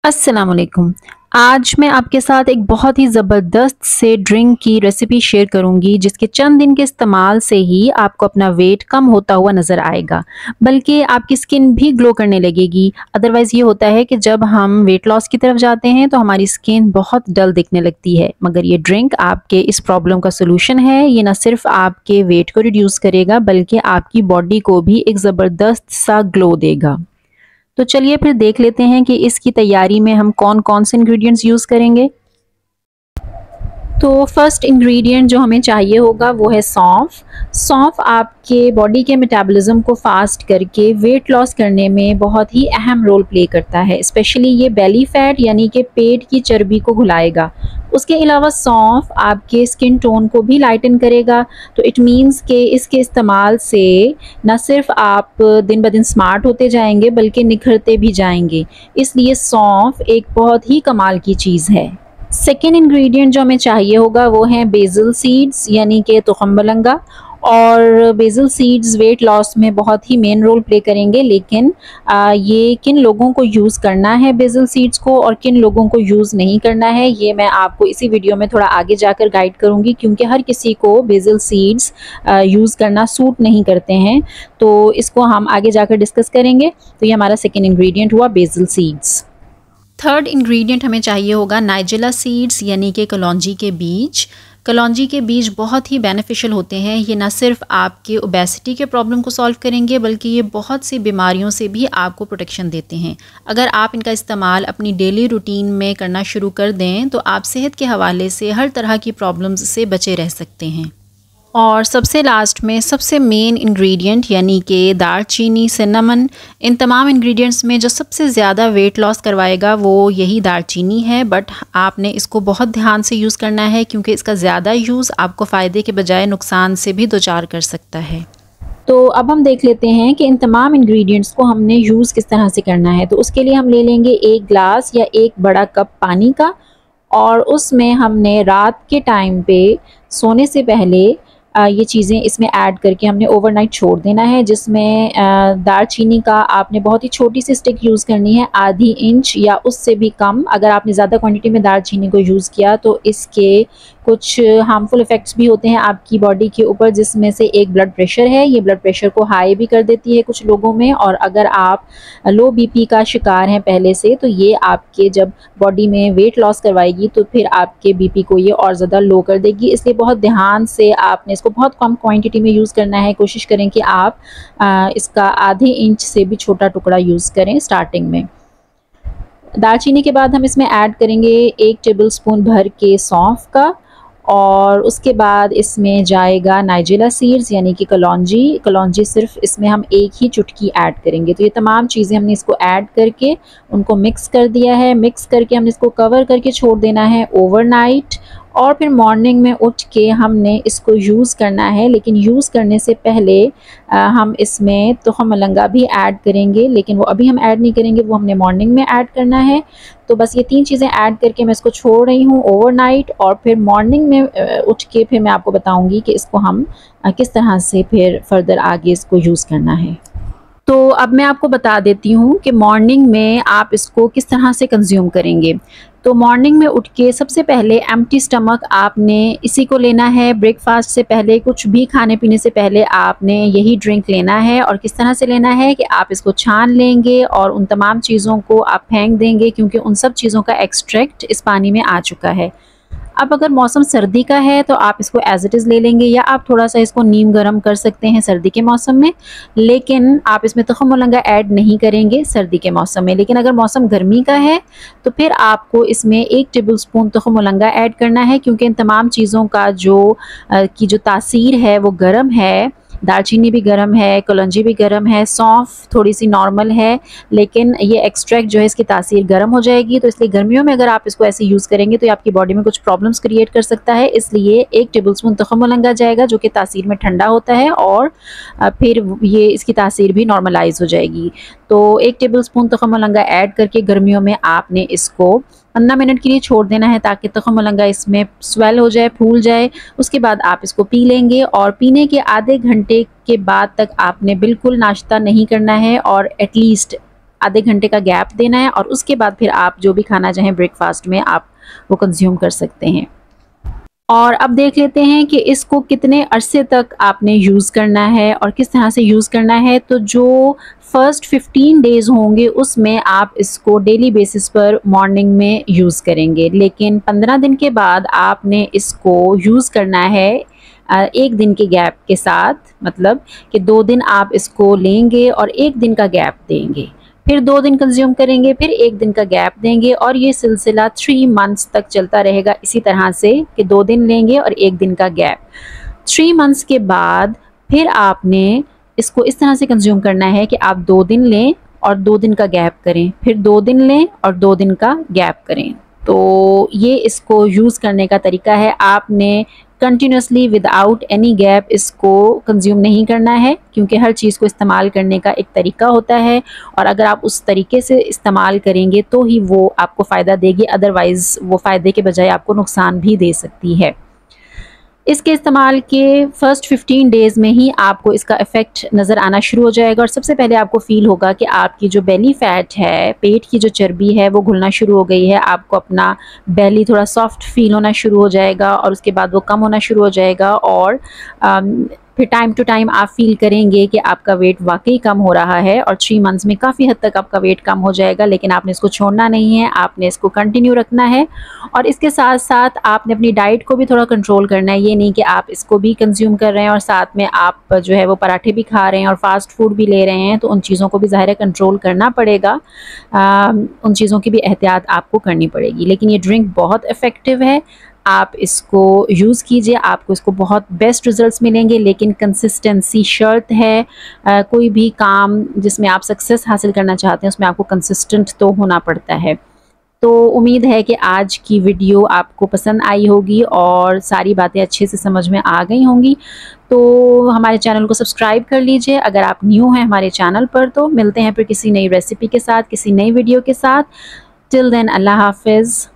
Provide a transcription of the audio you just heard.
अस्सलाम वालेकुम। आज मैं आपके साथ एक बहुत ही ज़बरदस्त से ड्रिंक की रेसिपी शेयर करूंगी जिसके चंद दिन के इस्तेमाल से ही आपको अपना वेट कम होता हुआ नज़र आएगा, बल्कि आपकी स्किन भी ग्लो करने लगेगी। अदरवाइज़ ये होता है कि जब हम वेट लॉस की तरफ जाते हैं तो हमारी स्किन बहुत डल दिखने लगती है, मगर ये ड्रिंक आपके इस प्रॉब्लम का सोल्यूशन है। ये ना सिर्फ आपके वेट को रिड्यूस करेगा बल्कि आपकी बॉडी को भी एक ज़बरदस्त सा ग्लो देगा। तो चलिए फिर देख लेते हैं कि इसकी तैयारी में हम कौन कौन से इंग्रेडिएंट्स यूज़ करेंगे। तो फर्स्ट इंग्रेडिएंट जो हमें चाहिए होगा वो है सौंफ। सौंफ आपके बॉडी के मेटाबॉलिज्म को फास्ट करके वेट लॉस करने में बहुत ही अहम रोल प्ले करता है। स्पेशली ये बेली फैट यानी कि पेट की चर्बी को घुलाएगा। उसके अलावा सौंफ आपके स्किन टोन को भी लाइटन करेगा। तो इट मीन्स कि इसके इस्तेमाल से न सिर्फ आप दिन ब दिन स्मार्ट होते जाएंगे बल्कि निखरते भी जाएंगे। इसलिए सौंफ एक बहुत ही कमाल की चीज़ है। सेकेंड इंग्रेडिएंट जो हमें चाहिए होगा वो है बेसिल सीड्स यानी कि तुखम मलंगा। और बेसिल सीड्स वेट लॉस में बहुत ही मेन रोल प्ले करेंगे, लेकिन ये किन लोगों को यूज़ करना है बेसिल सीड्स को और किन लोगों को यूज़ नहीं करना है ये मैं आपको इसी वीडियो में थोड़ा आगे जाकर गाइड करूँगी, क्योंकि हर किसी को बेसिल सीड्स यूज़ करना सूट नहीं करते हैं। तो इसको हम आगे जाकर डिस्कस करेंगे। तो ये हमारा सेकेंड इंग्रेडिएंट हुआ बेसिल सीड्स। थर्ड इंग्रेडिएंट हमें चाहिए होगा नाइजेला सीड्स यानी कि कलौंजी के बीज। कलौंजी के बीज बहुत ही बेनिफिशियल होते हैं। ये ना सिर्फ आपके ओबेसिटी के प्रॉब्लम को सॉल्व करेंगे बल्कि ये बहुत सी बीमारियों से भी आपको प्रोटेक्शन देते हैं। अगर आप इनका इस्तेमाल अपनी डेली रूटीन में करना शुरू कर दें तो आप सेहत के हवाले से हर तरह की प्रॉब्लम्स से बचे रह सकते हैं। और सबसे लास्ट में सबसे मेन इंग्रेडिएंट यानी कि दालचीनी, सिनेमन, इन तमाम इंग्रेडिएंट्स में जो सबसे ज़्यादा वेट लॉस करवाएगा वो यही दालचीनी है। बट आपने इसको बहुत ध्यान से यूज़ करना है, क्योंकि इसका ज़्यादा यूज़ आपको फ़ायदे के बजाय नुकसान से भी दो चार कर सकता है। तो अब हम देख लेते हैं कि इन तमाम इंग्रेडिएंट्स को हमने यूज़ किस तरह से करना है। तो उसके लिए हम ले लेंगे एक ग्लास या एक बड़ा कप पानी का, और उसमें हमने रात के टाइम पे सोने से पहले ये चीज़ें इसमें ऐड करके हमने ओवरनाइट छोड़ देना है। जिसमें दालचीनी का आपने बहुत ही छोटी सी स्टिक यूज़ करनी है, आधी इंच या उससे भी कम। अगर आपने ज़्यादा क्वांटिटी में दालचीनी को यूज़ किया तो इसके कुछ हार्मफुल इफ़ेक्ट्स भी होते हैं आपकी बॉडी के ऊपर, जिसमें से एक ब्लड प्रेशर है। ये ब्लड प्रेशर को हाई भी कर देती है कुछ लोगों में, और अगर आप लो बीपी का शिकार हैं पहले से तो ये आपके जब बॉडी में वेट लॉस करवाएगी तो फिर आपके बीपी को ये और ज़्यादा लो कर देगी। इसलिए बहुत ध्यान से आपने इसको बहुत कम क्वांटिटी में यूज़ करना है। कोशिश करें कि आप इसका आधे इंच से भी छोटा टुकड़ा यूज़ करें स्टार्टिंग में। दालचीनी के बाद हम इसमें ऐड करेंगे 1 टेबलस्पून भर के सौंफ का, और उसके बाद इसमें जाएगा नाइजेला सीड्स यानी कि कलौंजी। कलौंजी सिर्फ इसमें हम एक ही चुटकी ऐड करेंगे। तो ये तमाम चीज़ें हमने इसको ऐड करके उनको मिक्स कर दिया है। मिक्स करके हमने इसको कवर करके छोड़ देना है ओवरनाइट, और फिर मॉर्निंग में उठ के हमने इसको यूज़ करना है। लेकिन यूज़ करने से पहले हम इसमें तुखम मलंगा भी ऐड करेंगे, लेकिन वो अभी हम ऐड नहीं करेंगे, वो हमने मॉर्निंग में ऐड करना है। तो बस ये 3 चीज़ें ऐड करके मैं इसको छोड़ रही हूँ ओवरनाइट, और फिर मॉर्निंग में उठ के फिर मैं आपको बताऊँगी कि इसको हम किस तरह से फिर फर्दर आगे इसको यूज़ करना है। तो अब मैं आपको बता देती हूँ कि मॉर्निंग में आप इसको किस तरह से कंज्यूम करेंगे। तो मॉर्निंग में उठ के सबसे पहले एम्प्टी स्टमक आपने इसी को लेना है। ब्रेकफास्ट से पहले, कुछ भी खाने पीने से पहले आपने यही ड्रिंक लेना है। और किस तरह से लेना है कि आप इसको छान लेंगे और उन तमाम चीज़ों को आप फेंक देंगे, क्योंकि उन सब चीज़ों का एक्सट्रैक्ट इस पानी में आ चुका है। अब अगर मौसम सर्दी का है तो आप इसको एज़ इट इज़ ले लेंगे, या आप थोड़ा सा इसको नीम गर्म कर सकते हैं सर्दी के मौसम में, लेकिन आप इसमें तुखम मलंगा ऐड नहीं करेंगे सर्दी के मौसम में। लेकिन अगर मौसम गर्मी का है तो फिर आपको इसमें 1 टेबलस्पून तुखम मलंगा ऐड करना है, क्योंकि इन तमाम चीज़ों का जो तासीर है वो गर्म है। दालचीनी भी गर्म है, कलौंजी भी गर्म है, सौंफ थोड़ी सी नॉर्मल है, लेकिन ये एक्सट्रैक्ट जो है इसकी तासीर गर्म हो जाएगी। तो इसलिए गर्मियों में अगर आप इसको ऐसे यूज़ करेंगे तो ये आपकी बॉडी में कुछ प्रॉब्लम्स क्रिएट कर सकता है। इसलिए 1 टेबलस्पून तुखम मलंगा जाएगा, जो कि तासीर में ठंडा होता है, और फिर ये इसकी तासीर भी नॉर्मलाइज हो जाएगी। तो 1 टेबलस्पून तुखम मलंगा ऐड करके गर्मियों में आपने इसको 15 मिनट के लिए छोड़ देना है, ताकि तुखम मलंगा इसमें स्वेल हो जाए, फूल जाए। उसके बाद आप इसको पी लेंगे, और पीने के आधे घंटे के बाद तक आपने बिल्कुल नाश्ता नहीं करना है, और एटलीस्ट आधे घंटे का गैप देना है और उसके बाद फिर आप जो भी खाना चाहें ब्रेकफास्ट में आप वो कंज्यूम कर सकते हैं। और अब देख लेते हैं कि इसको कितने अरसे तक आपने यूज़ करना है और किस तरह से यूज़ करना है। तो जो फर्स्ट 15 डेज़ होंगे उसमें आप इसको डेली बेसिस पर मॉर्निंग में यूज़ करेंगे, लेकिन 15 दिन के बाद आपने इसको यूज़ करना है एक दिन के गैप के साथ, मतलब कि 2 दिन आप इसको लेंगे और 1 दिन का गैप देंगे, फिर 2 दिन कंज्यूम करेंगे, फिर 1 दिन का गैप देंगे और ये सिलसिला 3 मंथ्स तक चलता रहेगा इसी तरह से कि 2 दिन लेंगे और 1 दिन का गैप। 3 मंथ्स के बाद फिर आपने इसको इस तरह से कंज्यूम करना है कि आप 2 दिन लें और 2 दिन का गैप करें, फिर 2 दिन लें और 2 दिन का गैप करें। तो ये इसको यूज़ करने का तरीका है। आपने कंटिन्यूसली विदाउट एनी गैप इसको कंज्यूम नहीं करना है, क्योंकि हर चीज़ को इस्तेमाल करने का एक तरीका होता है और अगर आप उस तरीके से इस्तेमाल करेंगे तो ही वो आपको फ़ायदा देगी, अदरवाइज़ वो फ़ायदे के बजाय आपको नुकसान भी दे सकती है। इसके इस्तेमाल के फर्स्ट 15 डेज़ में ही आपको इसका इफ़ेक्ट नज़र आना शुरू हो जाएगा और सबसे पहले आपको फ़ील होगा कि आपकी जो बेली फ़ैट है, पेट की जो चर्बी है वो घुलना शुरू हो गई है। आपको अपना बेली थोड़ा सॉफ्ट फ़ील होना शुरू हो जाएगा और उसके बाद वो कम होना शुरू हो जाएगा और फिर टाइम टू टाइम आप फ़ील करेंगे कि आपका वेट वाकई कम हो रहा है और 3 मंथ्स में काफ़ी हद तक आपका वेट कम हो जाएगा। लेकिन आपने इसको छोड़ना नहीं है, आपने इसको कंटिन्यू रखना है और इसके साथ साथ आपने अपनी डाइट को भी थोड़ा कंट्रोल करना है। ये नहीं कि आप इसको भी कंज्यूम कर रहे हैं और साथ में आप जो है वो पराठे भी खा रहे हैं और फास्ट फूड भी ले रहे हैं, तो उन चीज़ों को भी ज़ाहिर है कंट्रोल करना पड़ेगा। उन चीज़ों की भी एहतियात आपको करनी पड़ेगी। लेकिन ये ड्रिंक बहुत इफ़ेक्टिव है, आप इसको यूज़ कीजिए, आपको इसको बहुत बेस्ट रिज़ल्ट्स मिलेंगे। लेकिन कंसिस्टेंसी शर्त है। कोई भी काम जिसमें आप सक्सेस हासिल करना चाहते हैं उसमें आपको कंसिस्टेंट तो होना पड़ता है। तो उम्मीद है कि आज की वीडियो आपको पसंद आई होगी और सारी बातें अच्छे से समझ में आ गई होंगी। तो हमारे चैनल को सब्सक्राइब कर लीजिए अगर आप न्यू हैं हमारे चैनल पर। तो मिलते हैं फिर किसी नई रेसिपी के साथ, किसी नई वीडियो के साथ। टिल देन अल्लाह हाफ़िज़।